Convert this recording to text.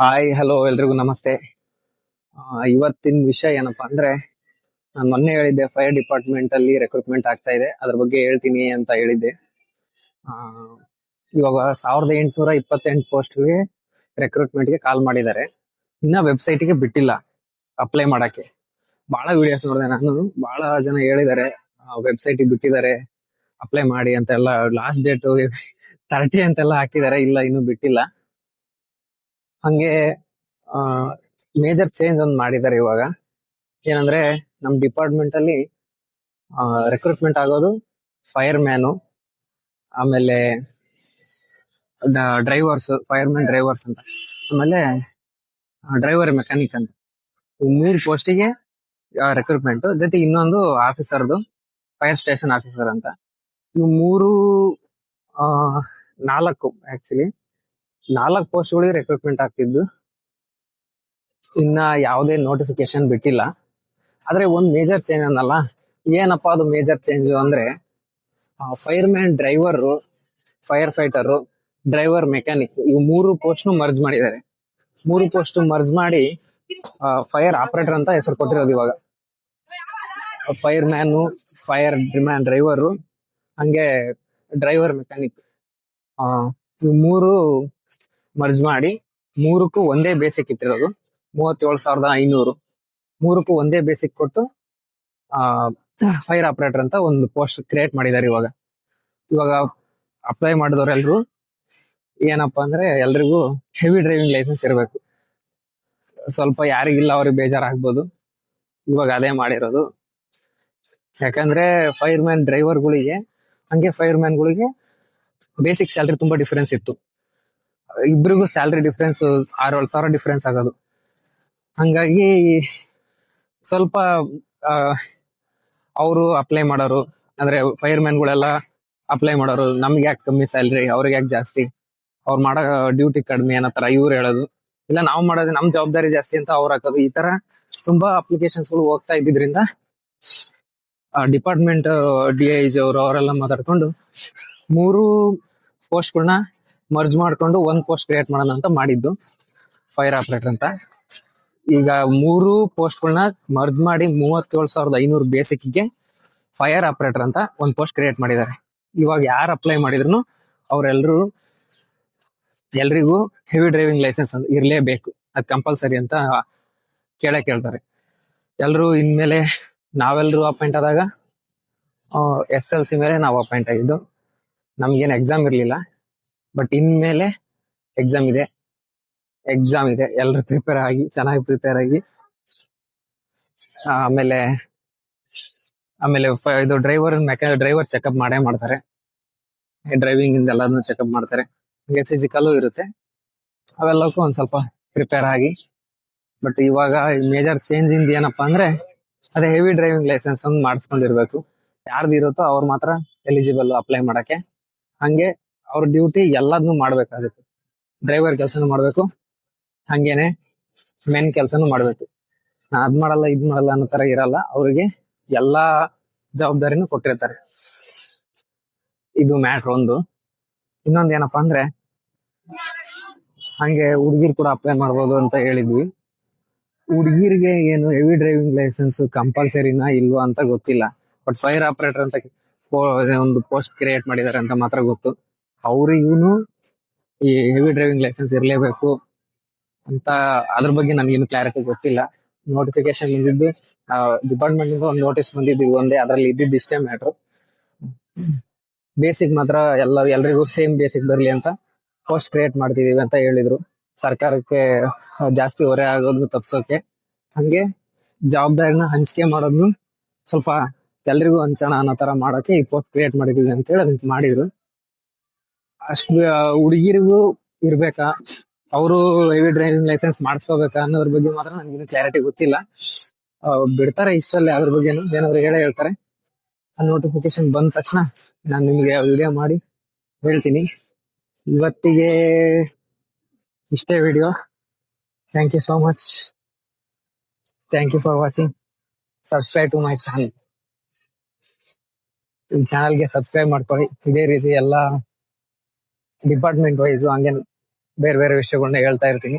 Hi hello ಎಲ್ರಿಗೂ ನಮಸ್ತೆ. ಇವತ್ತಿನ ವಿಷಯ ಏನಪ್ಪಾ ಅಂದ್ರೆ, ನಾನು ಮೊನ್ನೆ ಹೇಳಿದ್ದೆ ಫೈರ್ ಡಿಪಾರ್ಟ್ಮೆಂಟ್ ಅಲ್ಲಿ ರೆಕ್ರೂಟ್ಮೆಂಟ್ ಆಗ್ತಾ ಇದೆ, ಅದ್ರ ಬಗ್ಗೆ ಹೇಳ್ತೀನಿ ಅಂತ ಹೇಳಿದ್ದೆ. ಆ, ಇವಾಗ 1828 ಪೋಸ್ಟ್ಗೆ ರೆಕ್ರೂಟ್ಮೆಂಟ್ಗೆ ಕಾಲ್ ಮಾಡಿದ್ದಾರೆ. ಇನ್ನ ವೆಬ್ಸೈಟ್ಗೆ ಬಿಟ್ಟಿಲ್ಲ ಅಪ್ಲೈ ಮಾಡಕ್ಕೆ. ಬಹಳ ವಿಡಿಯೋಸ್ ನೋಡಿದೆ ನಾನು, ಬಹಳ ಜನ ಹೇಳಿದ್ದಾರೆ ವೆಬ್ಸೈಟ್ ಬಿಟ್ಟಿದ್ದಾರೆ ಅಪ್ಲೈ ಮಾಡಿ ಅಂತೆಲ್ಲ. ಲಾಸ್ಟ್ ಡೇಟ್ 30 ಅಂತೆಲ್ಲ ಹಾಕಿದ್ದಾರೆ, ಇಲ್ಲ ಇನ್ನೂ ಬಿಟ್ಟಿಲ್ಲ. ಹಂಗೆ ಮೇಜರ್ ಚೇಂಜ್ ಒಂದು ಮಾಡಿದ್ದಾರೆ ಇವಾಗ. ಏನಂದ್ರೆ ನಮ್ ಡಿಪಾರ್ಟ್ಮೆಂಟ್ ಅಲ್ಲಿ ರೆಕ್ರೂಟ್ಮೆಂಟ್ ಆಗೋದು ಫೈರ್ ಮ್ಯಾನು, ಆಮೇಲೆ ಫೈರ್ ಮ್ಯಾನ್ ಡ್ರೈವರ್ಸ್ ಅಂತ, ಆಮೇಲೆ ಡ್ರೈವರ್ ಮೆಕ್ಯಾನಿಕ್ ಅಂತ. ಇವು 3 ಪೋಸ್ಟಿಗೆ ರೆಕ್ರೂಟ್ಮೆಂಟ್, ಜೊತೆ ಇನ್ನೊಂದು ಆಫೀಸರ್ದು, ಫೈರ್ ಸ್ಟೇಷನ್ ಆಫೀಸರ್ ಅಂತ. ಇವು 4 ಪೋಸ್ಟ್ಗಳಿಗೆ ರೆಕ್ರೂಟ್ಮೆಂಟ್ ಆಗ್ತಿದ್ದು. ಇನ್ನ ಯಾವುದೇ ನೋಟಿಫಿಕೇಶನ್ ಬಿಟ್ಟಿಲ್ಲ. ಆದ್ರೆ ಒಂದ್ ಮೇಜರ್ ಚೇಂಜ್ ಅನ್ನಲ್ಲ. ಏನಪ್ಪಾ ಅದು ಮೇಜರ್ ಚೇಂಜ್ ಅಂದ್ರೆ, fire man driver, fire fighter, driver mechanic, ಇವು 3 ಪೋಸ್ಟ್ ಮರ್ಜ್ ಮಾಡಿದ್ದಾರೆ. 3 ಪೋಸ್ಟ್ ಮರ್ಜ್ ಮಾಡಿ ಫೈರ್ ಆಪರೇಟರ್ ಅಂತ ಹೆಸರು ಕೊಟ್ಟಿರೋದು ಇವಾಗ. Fire man, fire man driver, ಹಂಗೆ ಡ್ರೈವರ್ ಮೆಕ್ಯಾನಿಕ್, ಇವು 3 ಮರ್ಜ್ ಮಾಡಿ 3ಕ್ಕೂ ಒಂದೇ ಬೇಸಿಕ್ ಇಟ್ಟಿರೋದು. 37,500 3ಕ್ಕೂ ಒಂದೇ ಬೇಸಿಕ್ ಕೊಟ್ಟು ಫೈರ್ ಆಪರೇಟರ್ ಅಂತ ಒಂದು ಪೋಸ್ಟ್ ಕ್ರಿಯೇಟ್ ಮಾಡಿದ್ದಾರೆ ಇವಾಗ ಅಪ್ಲೈ ಮಾಡಿದವರೆಲ್ರು ಏನಪ್ಪಾ ಅಂದ್ರೆ, ಎಲ್ರಿಗೂ ಹೆವಿ ಡ್ರೈವಿಂಗ್ ಲೈಸೆನ್ಸ್ ಇರಬೇಕು. ಸ್ವಲ್ಪ ಯಾರಿಗಿಲ್ಲ ಅವ್ರಿಗೆ ಬೇಜಾರಾಗ್ಬೋದು, ಇವಾಗ ಅದೇ ಮಾಡಿರೋದು. ಯಾಕಂದ್ರೆ ಫೈರ್ ಮ್ಯಾನ್ ಡ್ರೈವರ್ಗಳಿಗೆ ಹಂಗೆ ಫೈರ್ ಮ್ಯಾನ್ಗಳಿಗೆ ಬೇಸಿಕ್ ಸ್ಯಾಲ್ರಿ ತುಂಬಾ ಡಿಫರೆನ್ಸ್ ಇತ್ತು. ಇಬ್ರಿಗೂ ಸ್ಯಾಲ್ರಿ ಡಿಫರೆನ್ಸ್ 6-7 ಸಾವಿರ ಡಿಫರೆನ್ಸ್ ಆಗೋದು. ಹಂಗಾಗಿ ಸ್ವಲ್ಪ ಅವರು ಅಪ್ಲೈ ಮಾಡೋರು, ಅಂದ್ರೆ ಫೈರ್ ಮ್ಯಾನ್ಗಳೆಲ್ಲ ಅಪ್ಲೈ ಮಾಡೋರು, ನಮ್ಗೆ ಯಾಕೆ ಕಮ್ಮಿ ಸ್ಯಾಲ್ರಿ, ಅವ್ರಿಗೆ ಯಾಕೆ ಜಾಸ್ತಿ, ಅವ್ರು ಮಾಡೋ ಡ್ಯೂಟಿ ಕಡಿಮೆ ಅನ್ನೋ ತರ ಇವ್ರು ಹೇಳೋದು. ಇಲ್ಲ ನಾವು ಮಾಡೋದು ನಮ್ ಜವಾಬ್ದಾರಿ ಜಾಸ್ತಿ ಅಂತ ಅವ್ರು ಹಾಕೋದು. ಈ ತರ ತುಂಬಾ ಅಪ್ಲಿಕೇಶನ್ಸ್ ಗಳು ಹೋಗ್ತಾ ಇದ್ದಿದ್ರಿಂದ ಡಿಪಾರ್ಟ್ಮೆಂಟ್ DIG ಅವರೆಲ್ಲ ಮಾತಾಡ್ಕೊಂಡು 3 ಪೋಸ್ಟ್ಗಳನ್ನ ಮರ್ಜ್ ಮಾಡ್ಕೊಂಡು ಒಂದ್ ಪೋಸ್ಟ್ ಕ್ರಿಯೇಟ್ ಮಾಡೋಣ ಅಂತ ಮಾಡಿದ್ದು, ಫೈರ್ ಆಪರೇಟರ್ ಅಂತ. ಈಗ 3 ಪೋಸ್ಟ್ಗಳನ್ನ ಮರ್ಜ್ ಮಾಡಿ 37,500 ಬೇಸಿಕ್ಗೆ ಫೈರ್ ಆಪರೇಟರ್ ಅಂತ ಒಂದ್ ಪೋಸ್ಟ್ ಕ್ರಿಯೇಟ್ ಮಾಡಿದ್ದಾರೆ. ಇವಾಗ ಯಾರು ಅಪ್ಲೈ ಮಾಡಿದ್ರು ಎಲ್ರಿಗೂ ಹೆವಿ ಡ್ರೈವಿಂಗ್ ಲೈಸೆನ್ಸ್ ಇರ್ಲೇಬೇಕು, ಅದ್ ಕಂಪಲ್ಸರಿ ಅಂತ ಕೇಳ್ತಾರೆ ಎಲ್ರು. ಇನ್ಮೇಲೆ ನಾವೆಲ್ರು ಅಪಾಯಿಂಟ್ ಆದಾಗ SLC ಮೇಲೆ ನಾವು ಅಪಾಯಿಂಟ್ ಆಗಿದ್ದು. ನಮ್ಗೇನು ಎಕ್ಸಾಮ್ ಇರ್ಲಿಲ್ಲ, ಬಟ್ ಇನ್ಮೇಲೆ ಎಕ್ಸಾಮ್ ಇದೆ. ಎಲ್ರು ಚೆನ್ನಾಗಿ ಪ್ರಿಪೇರ್ ಆಗಿ. ಆಮೇಲೆ ಇದು ಡ್ರೈವರ್ ಚೆಕಪ್ ಮಾಡೇ ಮಾಡ್ತಾರೆ, ಡ್ರೈವಿಂಗ್ ಇಂದ ಎಲ್ಲಾನು ಚೆಕಪ್ ಮಾಡ್ತಾರೆ. ಹಂಗೆ ಫಿಸಿಕಲ್ ಇರುತ್ತೆ, ಅವೆಲ್ಲಕ್ಕೂ ಒಂದ್ ಸ್ವಲ್ಪ ಪ್ರಿಪೇರ್ ಆಗಿ. ಬಟ್ ಇವಾಗ ಮೇಜರ್ ಚೇಂಜ್ ಇಂದ ಏನಪ್ಪಾ ಅಂದ್ರೆ, ಅದೇ ಹೆವಿ ಡ್ರೈವಿಂಗ್ ಲೈಸೆನ್ಸ್ ಒಂದು ಮಾಡಿಸ್ಕೊಂಡಿರ್ಬೇಕು. ಯಾರ್ದು ಇರುತ್ತೋ ಅವ್ರು ಮಾತ್ರ ಎಲಿಜಿಬಲ್ ಅಪ್ಲೈ ಮಾಡಕ್ಕೆ. ಹಂಗೆ ಅವ್ರ ಡ್ಯೂಟಿ ಎಲ್ಲದನ್ನು ಮಾಡ್ಬೇಕಾಗುತ್ತೆ. ಡ್ರೈವರ್ ಕೆಲಸನೂ ಮಾಡ್ಬೇಕು, ಹಂಗೇನೆ ಮೆನ್ ಕೆಲಸನೂ ಮಾಡ್ಬೇಕು. ಅದ್ ಮಾಡಲ್ಲ ಇದ್ ಮಾಡಲ್ಲ ಅನ್ನೋ ತರ ಇರಲ್ಲ, ಅವ್ರಿಗೆ ಎಲ್ಲಾ ಜವಾಬ್ದಾರಿನೂ ಕೊಟ್ಟಿರ್ತಾರೆ. ಇದು ಮ್ಯಾಟ್ರ್ ಒಂದು. ಇನ್ನೊಂದ್ ಏನಪ್ಪಾ ಅಂದ್ರೆ, ಹಂಗೆ ಹುಡುಗಿರ್ ಕೂಡ ಅಪ್ಲೈ ಮಾಡ್ಬೋದು ಅಂತ ಹೇಳಿದ್ವಿ. ಹುಡುಗಿರಿಗೆ ಏನು ಹೆವಿ ಡ್ರೈವಿಂಗ್ ಲೈಸೆನ್ಸ್ ಕಂಪಲ್ಸರಿನಾ ಇಲ್ವಾ ಅಂತ ಗೊತ್ತಿಲ್ಲ, ಬಟ್ ಫೈರ್ ಆಪರೇಟರ್ ಅಂತ ಒಂದು ಪೋಸ್ಟ್ ಕ್ರಿಯೇಟ್ ಮಾಡಿದ್ದಾರೆ ಅಂತ ಮಾತ್ರ ಗೊತ್ತು. ಅವ್ರಿಗೂ ಈ ಹೆವಿ ಡ್ರೈವಿಂಗ್ ಲೈಸೆನ್ಸ್ ಇರ್ಲೇಬೇಕು ಅಂತ ಅದ್ರ ಬಗ್ಗೆ ನನ್ಗೇನು ಕ್ಲಾರಿಟಿ ಗೊತ್ತಿಲ್ಲ. ನೋಟಿಫಿಕೇಶನ್ ಬಂದಿದ್ದು ಡಿಪಾರ್ಟ್ಮೆಂಟ್ ಇಂದ ಒಂದು ನೋಟಿಸ್ ಬಂದಿದ್ದು ಒಂದೇ, ಅದ್ರಲ್ಲಿ ಇದ್ದಿದ್ದು ಇಷ್ಟೇ ಮ್ಯಾಟ್ರು. ಬೇಸಿಕ್ ಮಾತ್ರ ಎಲ್ರಿಗೂ ಸೇಮ್ ಬೇಸಿಕ್ ಬರ್ಲಿ ಅಂತ ಪೋಸ್ಟ್ ಕ್ರಿಯೇಟ್ ಮಾಡ್ತಿದೀವಿ ಅಂತ ಹೇಳಿದ್ರು. ಸರ್ಕಾರಕ್ಕೆ ಜಾಸ್ತಿ ಹೊರೆ ಆಗೋದನ್ನು ತಪ್ಸೋಕೆ, ಹಂಗೆ ಜವಾಬ್ದಾರಿನ ಹಂಚಿಕೆ ಮಾಡೋದನ್ನು ಸ್ವಲ್ಪ ಎಲ್ರಿಗೂ ಹಂಚೋಣ ಅನ್ನೋ ತರ ಮಾಡೋಕೆ ಈ ಪೋಸ್ಟ್ ಕ್ರಿಯೇಟ್ ಮಾಡಿದೀವಿ ಅಂತ ಹೇಳಿ ಅದನ್ನ ಮಾಡಿದ್ರು. ಅಷ್ಟು ಹುಡುಗಿರಿಗೂ ಇರ್ಬೇಕಾ, ಅವರು ಹೆವಿ ಡ್ರೈವಿಂಗ್ ಲೈಸೆನ್ಸ್ ಮಾಡಿಸ್ಕೋಬೇಕಾ ಅನ್ನೋದ್ರ ಬಗ್ಗೆ ಮಾತ್ರ ನನ್ಗಿನ್ನು ಕ್ಲಾರಿಟಿ ಗೊತ್ತಿಲ್ಲ. ಬಿಡ್ತಾರೆ ಇಷ್ಟಲ್ಲೇ, ಅದ್ರ ಬಗ್ಗೆ ಏನಾದ್ರು ಹೇಳ್ತಾರೆ. ಆ ನೋಟಿಫಿಕೇಶನ್ ಬಂದ ತಕ್ಷಣ ನಾನು ನಿಮ್ಗೆ ವಿಡಿಯೋ ಮಾಡಿ ಹೇಳ್ತೀನಿ. ಇವತ್ತಿಗೆ ಇಷ್ಟೇ video. Thank you so much. Thank you for watching. Subscribe to my channel. ಈ ಚಾನಲ್ಗೆ ಸಬ್ಸ್ಕ್ರೈಬ್ ಮಾಡ್ಕೊಳ್ಳಿ. ಇದೇ ರೀತಿ ಎಲ್ಲ ಡಿಪಾರ್ಟ್ಮೆಂಟ್ ವೈಸು ಹಂಗೆ ಬೇರೆ ಬೇರೆ ವಿಷಯಗಳನ್ನ ಹೇಳ್ತಾ ಇರ್ತೀನಿ.